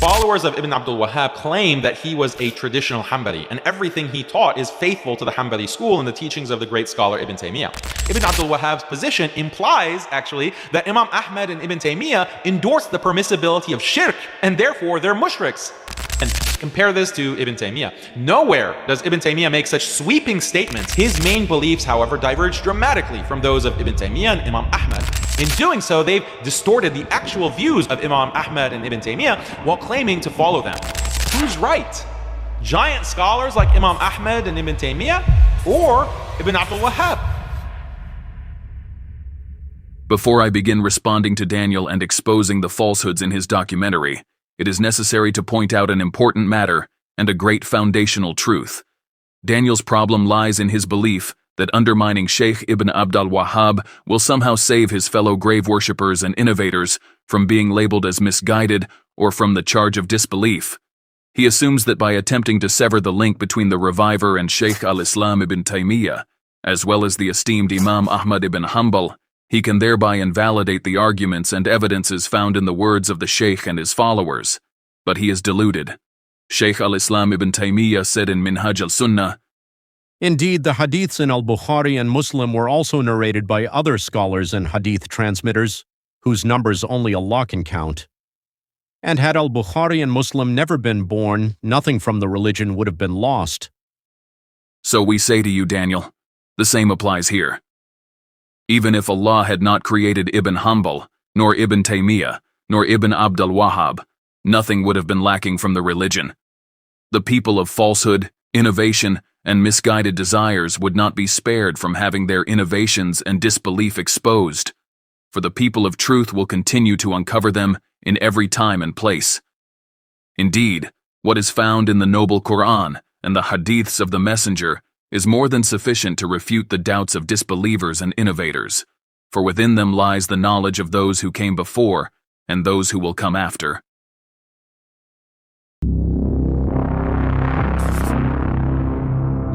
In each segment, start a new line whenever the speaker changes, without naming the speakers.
Followers of Ibn Abd al-Wahhab claim that he was a traditional Hanbali, and everything he taught is faithful to the Hanbali school and the teachings of the great scholar Ibn Taymiyyah. Ibn Abd al-Wahhab's position implies, actually, that Imam Ahmad and Ibn Taymiyyah endorsed the permissibility of shirk, and therefore they're mushriks. And compare this to Ibn Taymiyyah. Nowhere does Ibn Taymiyyah make such sweeping statements. His main beliefs, however, diverge dramatically from those of Ibn Taymiyyah and Imam Ahmad. In doing so, they've distorted the actual views of Imam Ahmad and Ibn Taymiyyah while claiming to follow them. Who's right? Giant scholars like Imam Ahmad and Ibn Taymiyyah, or Ibn Abd al-Wahhab?
Before I begin responding to Daniel and exposing the falsehoods in his documentary, it is necessary to point out an important matter and a great foundational truth. Daniel's problem lies in his belief that undermining Shaykh Ibn Abd al-Wahhab will somehow save his fellow grave worshippers and innovators from being labeled as misguided or from the charge of disbelief. He assumes that by attempting to sever the link between the Reviver and Shaykh al-Islam ibn Taymiyyah, as well as the esteemed Imam Ahmad ibn Hanbal, he can thereby invalidate the arguments and evidences found in the words of the Shaykh and his followers. But he is deluded. Shaykh al-Islam ibn Taymiyyah said in Minhaj al-Sunnah,
"Indeed, the hadiths in al-Bukhari and Muslim were also narrated by other scholars and hadith transmitters, whose numbers only Allah can count. And had al-Bukhari and Muslim never been born, nothing from the religion would have been lost."
So we say to you, Daniel, the same applies here. Even if Allah had not created Ibn Hanbal, nor Ibn Taymiyyah, nor Ibn Abd al-Wahhab, nothing would have been lacking from the religion. The people of falsehood, innovation, and misguided desires would not be spared from having their innovations and disbelief exposed, for the people of truth will continue to uncover them in every time and place. Indeed, what is found in the noble Quran and the hadiths of the Messenger is more than sufficient to refute the doubts of disbelievers and innovators, for within them lies the knowledge of those who came before and those who will come after.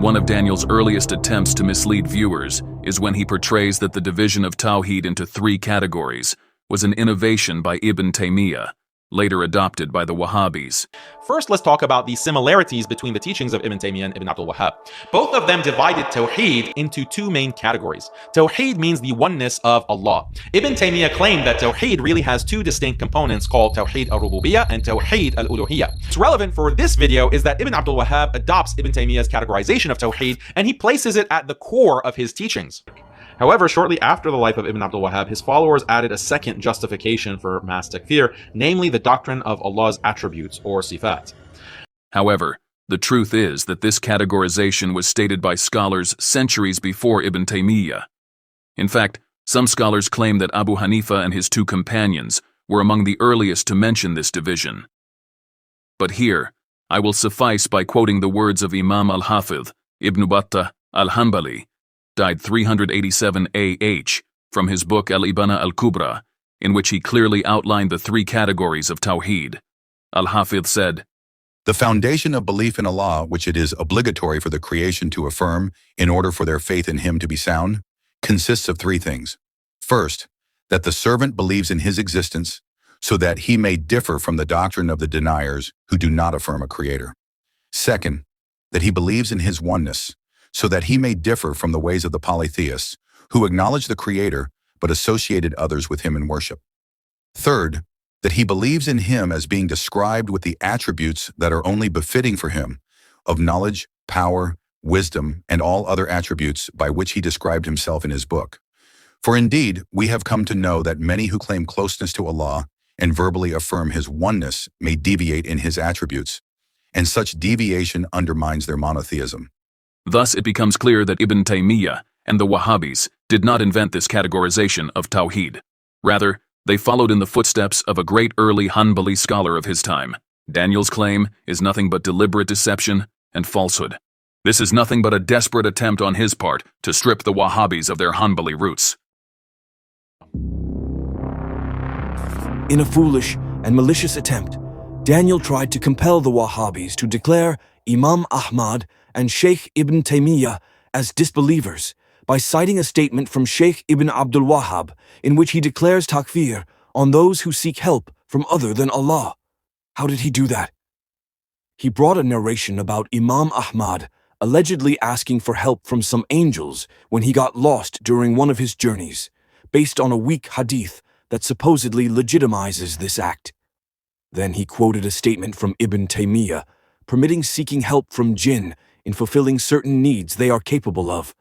One of Daniel's earliest attempts to mislead viewers is when he portrays that the division of Tawheed into 3 categories was an innovation by Ibn Taymiyyah, later adopted by the Wahhabis.
First, let's talk about the similarities between the teachings of Ibn Taymiyyah and Ibn Abd al-Wahhab. Both of them divided Tawheed into 2 main categories. Tawheed means the oneness of Allah. Ibn Taymiyyah claimed that Tawheed really has 2 distinct components called Tawheed al-Rububiyyah and Tawheed al-Uluhiyyah. What's relevant for this video is that Ibn Abd al-Wahhab adopts Ibn Taymiyyah's categorization of Tawheed and he places it at the core of his teachings. However, shortly after the life of Ibn Abd al-Wahhab, his followers added a second justification for mass takfir, namely the doctrine of Allah's attributes, or sifat.
However, the truth is that this categorization was stated by scholars centuries before Ibn Taymiyyah. In fact, some scholars claim that Abu Hanifa and his 2 companions were among the earliest to mention this division. But here, I will suffice by quoting the words of Imam al-Hafidh Ibn Battah al-Hanbali, died 387 AH, from his book al-Ibana al-Kubra, in which he clearly outlined the 3 categories of Tawheed. Al-Hafidh said,
"The foundation of belief in Allah, which it is obligatory for the creation to affirm in order for their faith in Him to be sound, consists of 3 things. First, that the servant believes in His existence, so that he may differ from the doctrine of the deniers who do not affirm a creator. Second, that he believes in His oneness, so that he may differ from the ways of the polytheists, who acknowledge the Creator but associated others with Him in worship. Third, that he believes in Him as being described with the attributes that are only befitting for Him, of knowledge, power, wisdom, and all other attributes by which He described Himself in His book. For indeed, we have come to know that many who claim closeness to Allah and verbally affirm His oneness may deviate in His attributes, and such deviation undermines their monotheism."
Thus it becomes clear that Ibn Taymiyyah and the Wahhabis did not invent this categorization of Tawheed. Rather, they followed in the footsteps of a great early Hanbali scholar of his time. Daniel's claim is nothing but deliberate deception and falsehood. This is nothing but a desperate attempt on his part to strip the Wahhabis of their Hanbali roots.
In a foolish and malicious attempt, Daniel tried to compel the Wahhabis to declare Imam Ahmad and Shaykh Ibn Taymiyyah as disbelievers by citing a statement from Shaykh Ibn Abd in which he declares Takfir on those who seek help from other than Allah. How did he do that? He brought a narration about Imam Ahmad allegedly asking for help from some angels when he got lost during one of his journeys, based on a weak hadith that supposedly legitimizes this act. Then he quoted a statement from Ibn Taymiyyah permitting seeking help from jinn in fulfilling certain needs they are capable of.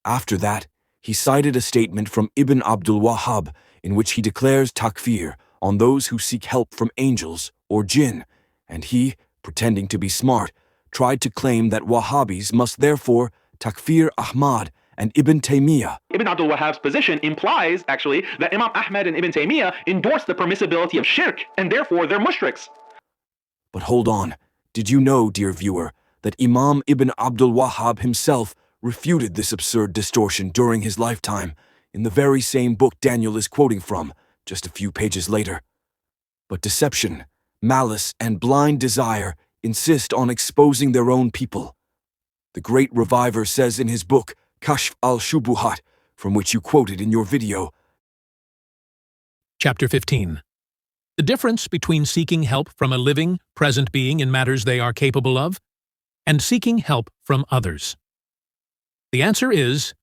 After that, he cited a statement from Ibn Abd al-Wahhab in which he declares takfir on those who seek help from angels or jinn, and he, pretending to be smart, tried to claim that Wahhabis must therefore takfir Ahmad and Ibn Taymiyyah.
Ibn Abd al-Wahhab's position implies, actually, that Imam Ahmad and Ibn Taymiyyah endorse the permissibility of shirk, and therefore they're mushriks.
But hold on, did you know, dear viewer, that Imam Ibn Abd al-Wahhab himself refuted this absurd distortion during his lifetime in the very same book Daniel is quoting from, just a few pages later? But deception, malice, and blind desire insist on exposing their own people. The great Reviver says in his book, Kashf al-Shubuhat, from which you quoted in your video.
Chapter 15. The difference between seeking help from a living, present being in matters they are capable of, and seeking help from others. The answer is,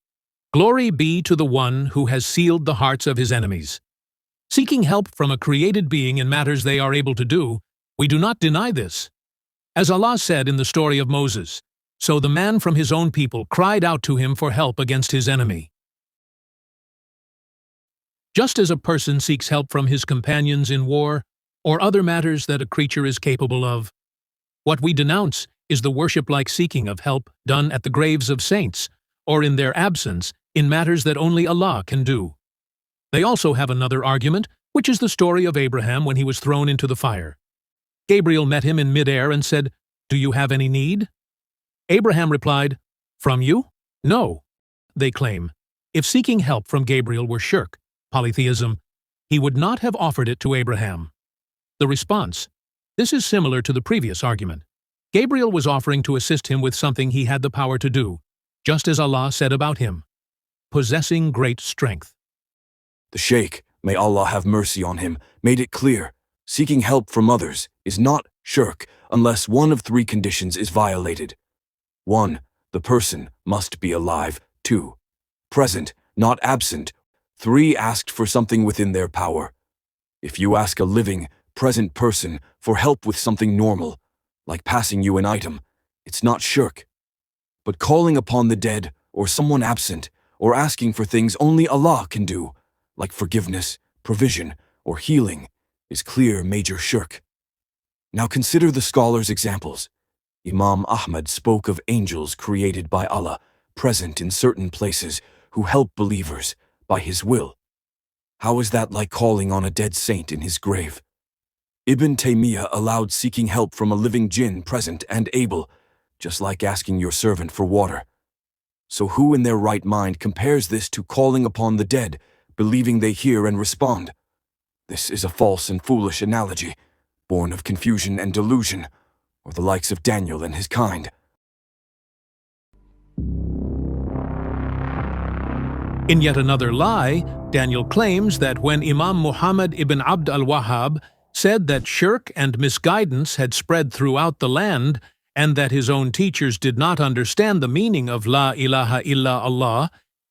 glory be to the one who has sealed the hearts of his enemies. Seeking help from a created being in matters they are able to do, we do not deny this. As Allah said in the story of Moses, so the man from his own people cried out to him for help against his enemy. Just as a person seeks help from his companions in war or other matters that a creature is capable of, what we denounce is the worship-like seeking of help done at the graves of saints or in their absence in matters that only Allah can do. They also have another argument, which is the story of Abraham when he was thrown into the fire. Gabriel met him in midair and said, "Do you have any need?" Abraham replied, "From you? No." They claim, if seeking help from Gabriel were shirk, polytheism, he would not have offered it to Abraham. The response: this is similar to the previous argument. Gabriel was offering to assist him with something he had the power to do, just as Allah said about him, possessing great strength.
The Shaykh, may Allah have mercy on him, made it clear, seeking help from others is not shirk unless one of three conditions is violated. 1. The person must be alive. 2. Present, not absent. 3. Asked for something within their power. If you ask a living, present person for help with something normal, like passing you an item, it's not shirk. But calling upon the dead or someone absent, or asking for things only Allah can do, like forgiveness, provision, or healing, is clear major shirk. Now consider the scholars' examples. Imam Ahmad spoke of angels created by Allah, present in certain places, who help believers by His will. How is that like calling on a dead saint in his grave? Ibn Taymiyyah allowed seeking help from a living jinn present and able, just like asking your servant for water. So who in their right mind compares this to calling upon the dead, believing they hear and respond? This is a false and foolish analogy, born of confusion and delusion, or the likes of Daniel and his kind.
In yet another lie, Daniel claims that when Imam Muhammad ibn Abd al-Wahhab said that shirk and misguidance had spread throughout the land and that his own teachers did not understand the meaning of La ilaha illa Allah,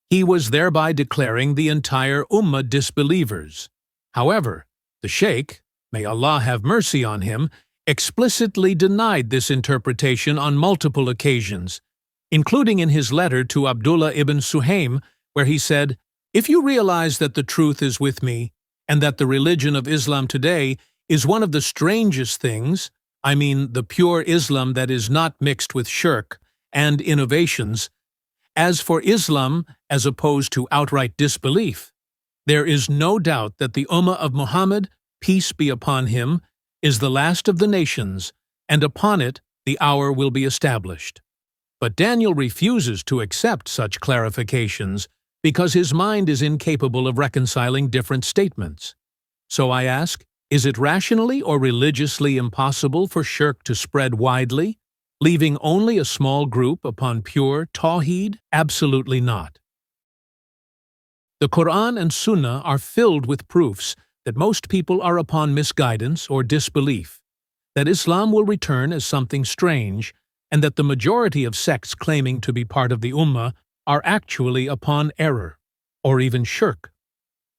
he was thereby declaring the entire Ummah disbelievers. However, the Shaykh, may Allah have mercy on him, explicitly denied this interpretation on multiple occasions, including in his letter to Abdullah ibn Suhaim, where he said, "If you realize that the truth is with me, and that the religion of Islam today is one of the strangest things, I mean the pure Islam that is not mixed with shirk and innovations, as for Islam as opposed to outright disbelief, there is no doubt that the Ummah of Muhammad, peace be upon him, is the last of the nations, and upon it the hour will be established." But Daniel refuses to accept such clarifications because his mind is incapable of reconciling different statements. So I ask, is it rationally or religiously impossible for shirk to spread widely, leaving only a small group upon pure Tawheed? Absolutely not. The Quran and Sunnah are filled with proofs that most people are upon misguidance or disbelief, that Islam will return as something strange, and that the majority of sects claiming to be part of the Ummah are actually upon error, or even shirk.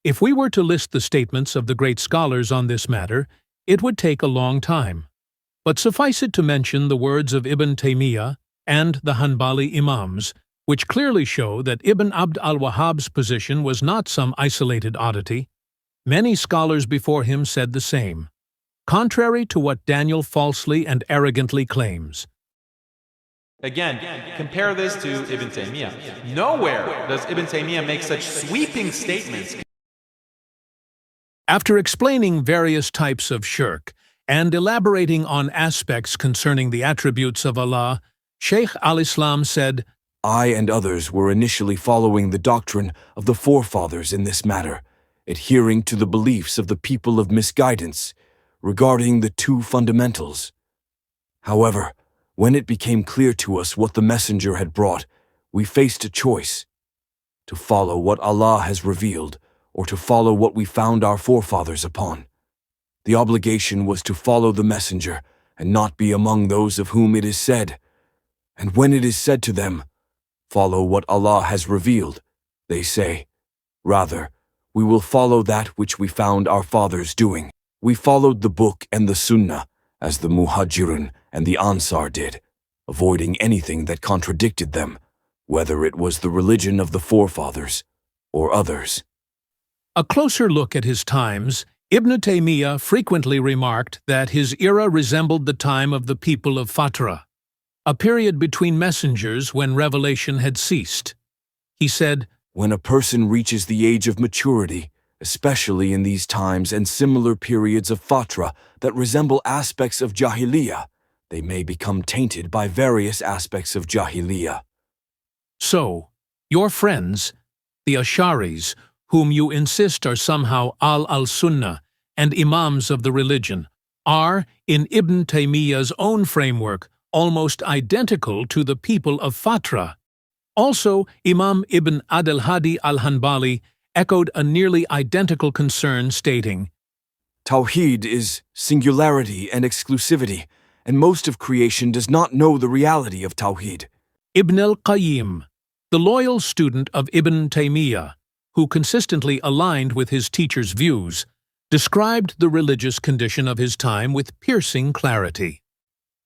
If we were to list the statements of the great scholars on this matter, it would take a long time. But suffice it to mention the words of Ibn Taymiyyah and the Hanbali Imams, which clearly show that Ibn Abd al-Wahhab's position was not some isolated oddity. Many scholars before him said the same, contrary to what Daniel falsely and arrogantly claims.
Again, compare this to Ibn Taymiyyah. Nowhere does Ibn Taymiyyah make such sweeping statements.
After explaining various types of shirk and elaborating on aspects concerning the attributes of Allah, Shaykh al-Islam said,
I and others were initially following the doctrine of the forefathers in this matter, adhering to the beliefs of the people of misguidance regarding the two fundamentals. However, when it became clear to us what the messenger had brought, we faced a choice: to follow what Allah has revealed, or to follow what we found our forefathers upon. The obligation was to follow the messenger and not be among those of whom it is said. And when it is said to them, follow what Allah has revealed, they say, rather, we will follow that which we found our fathers doing. We followed the book and the Sunnah, as the Muhajirun and the Ansar did, avoiding anything that contradicted them, whether it was the religion of the forefathers or others.
A closer look at his times, Ibn Taymiyyah frequently remarked that his era resembled the time of the people of Fatra, a period between messengers when revelation had ceased. He said,
when a person reaches the age of maturity, especially in these times and similar periods of Fatra that resemble aspects of Jahiliyyah, they may become tainted by various aspects of Jahiliyyah.
So, your friends, the Asharis, whom you insist are somehow al-Sunnah and imams of the religion, are, in Ibn Taymiyyah's own framework, almost identical to the people of Fatra. Also, Imam Ibn Abd al-Hadi al-Hanbali echoed a nearly identical concern, stating,
Tawheed is singularity and exclusivity, and most of creation does not know the reality of Tawheed.
Ibn al-Qayyim, the loyal student of Ibn Taymiyyah, who consistently aligned with his teacher's views, described the religious condition of his time with piercing clarity.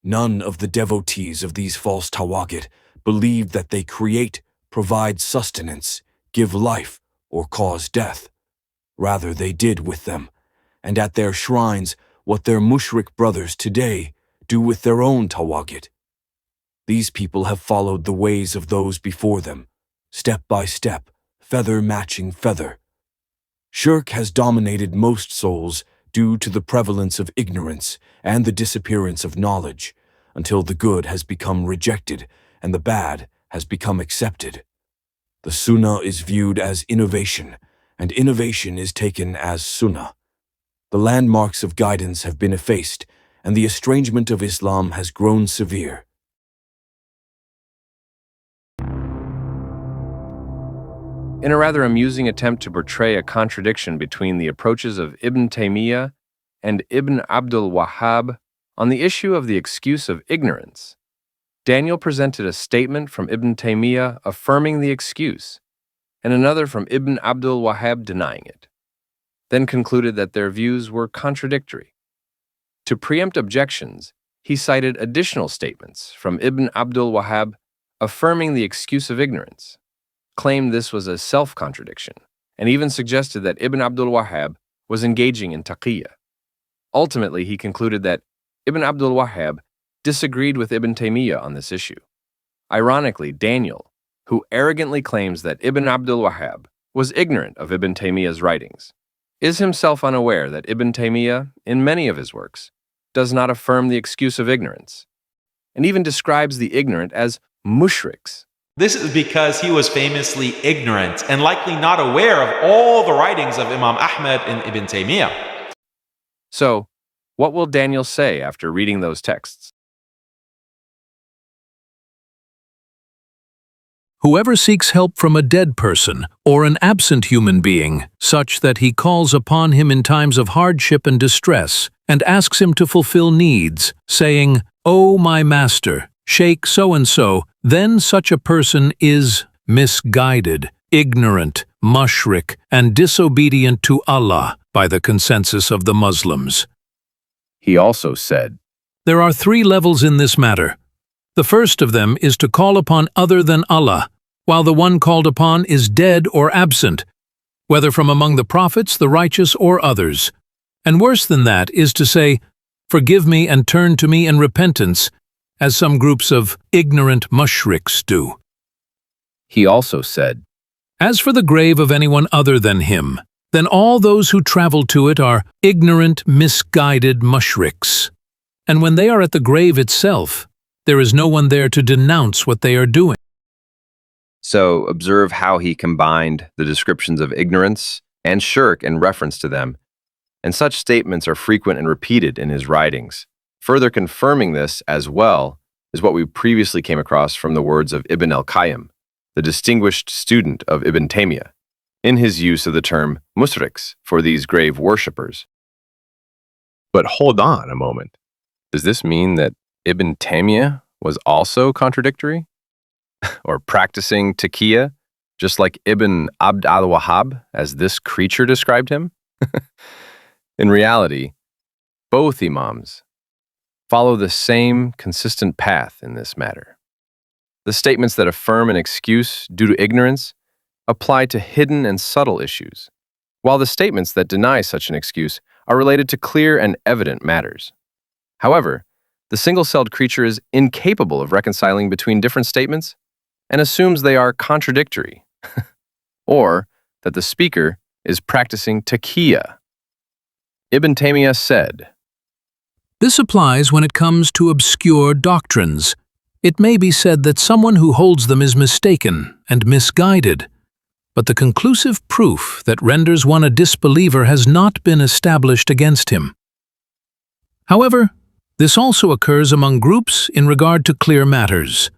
None of the devotees of these false tawagid believed that they create, provide sustenance, give life, or cause death. Rather, they did with them, and at their shrines, what their mushrik brothers today do with their own tawagid. These people have followed the ways of those before them, step by step, feather matching feather. Shirk has dominated most souls due to the prevalence of ignorance and the disappearance of knowledge, until the good has become rejected and the bad has become accepted. The Sunnah is viewed as innovation, and innovation is taken as Sunnah. The landmarks of guidance have been effaced, and the estrangement of Islam has grown severe.
In a rather amusing attempt to portray a contradiction between the approaches of Ibn Taymiyyah and Ibn Abd al-Wahhab on the issue of the excuse of ignorance, Daniel presented a statement from Ibn Taymiyyah affirming the excuse, and another from Ibn Abd al-Wahhab denying it, then concluded that their views were contradictory. To preempt objections, he cited additional statements from Ibn Abd al-Wahhab affirming the excuse of ignorance, claimed this was a self-contradiction, and even suggested that Ibn Abd al-Wahhab was engaging in taqiyya. Ultimately, he concluded that Ibn Abd al-Wahhab disagreed with Ibn Taymiyyah on this issue. Ironically, Daniel, who arrogantly claims that Ibn Abd al-Wahhab was ignorant of Ibn Taymiyyah's writings, is himself unaware that Ibn Taymiyyah, in many of his works, does not affirm the excuse of ignorance, and even describes the ignorant as mushriks.
This is because he was famously ignorant and likely not aware of all the writings of Imam Ahmad and Ibn Taymiyyah.
So, what will Daniel say after reading those texts?
Whoever seeks help from a dead person or an absent human being, such that he calls upon him in times of hardship and distress, and asks him to fulfill needs, saying, "O my master, Shaykh so-and-so," then such a person is misguided, ignorant, mushrik, and disobedient to Allah by the consensus of the Muslims.
He also said,
There are 3 levels in this matter. The first of them is to call upon other than Allah, while the one called upon is dead or absent, whether from among the prophets, the righteous, or others. And worse than that is to say, "Forgive me and turn to me in repentance," as some groups of ignorant mushriks do.
He also said,
As for the grave of anyone other than him, then all those who travel to it are ignorant, misguided mushriks. And when they are at the grave itself, there is no one there to denounce what they are doing.
So observe how he combined the descriptions of ignorance and shirk in reference to them, and such statements are frequent and repeated in his writings. Further confirming this as well is what we previously came across from the words of Ibn al-Qayyim, the distinguished student of Ibn Taymiyyah, in his use of the term mushriks for these grave worshippers. But hold on a moment. Does this mean that Ibn Taymiyyah was also contradictory? Or practicing taqiyya, just like Ibn Abd al-Wahhab, as this creature described him? In reality, both imams follow the same consistent path in this matter. The statements that affirm an excuse due to ignorance apply to hidden and subtle issues, while the statements that deny such an excuse are related to clear and evident matters. However, the single-celled creature is incapable of reconciling between different statements and assumes they are contradictory, or that the speaker is practicing taqiyya. Ibn Taymiyyah said,
This applies when it comes to obscure doctrines. It may be said that someone who holds them is mistaken and misguided, but the conclusive proof that renders one a disbeliever has not been established against him. However, this also occurs among groups in regard to clear matters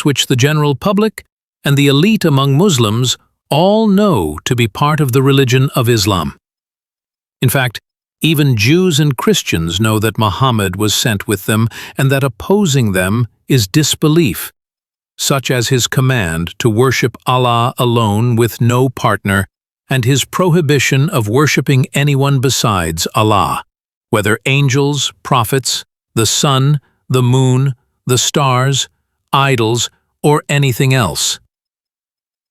which the general public and the elite among Muslims all know to be part of the religion of Islam. In fact, even Jews and Christians know that Muhammad was sent with them and that opposing them is disbelief, such as his command to worship Allah alone with no partner and his prohibition of worshipping anyone besides Allah, whether angels, prophets, the sun, the moon, the stars, idols, or anything else.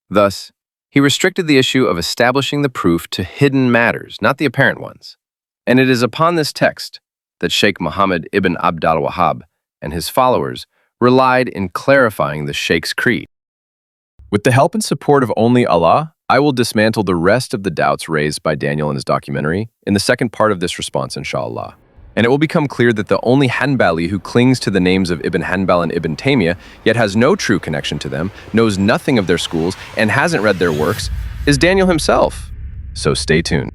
Thus, he restricted the issue of establishing the proof to hidden matters, not the apparent ones. And it is upon this text that Shaykh Muhammad ibn Abd al-Wahhab and his followers relied in clarifying the Shaykh's creed. With the help and support of only Allah, I will dismantle the rest of the doubts raised by Daniel in his documentary in the second part of this response, inshallah. And it will become clear that the only Hanbali who clings to the names of Ibn Hanbal and Ibn Taymiyyah, yet has no true connection to them, knows nothing of their schools, and hasn't read their works, is Daniel himself. So stay tuned.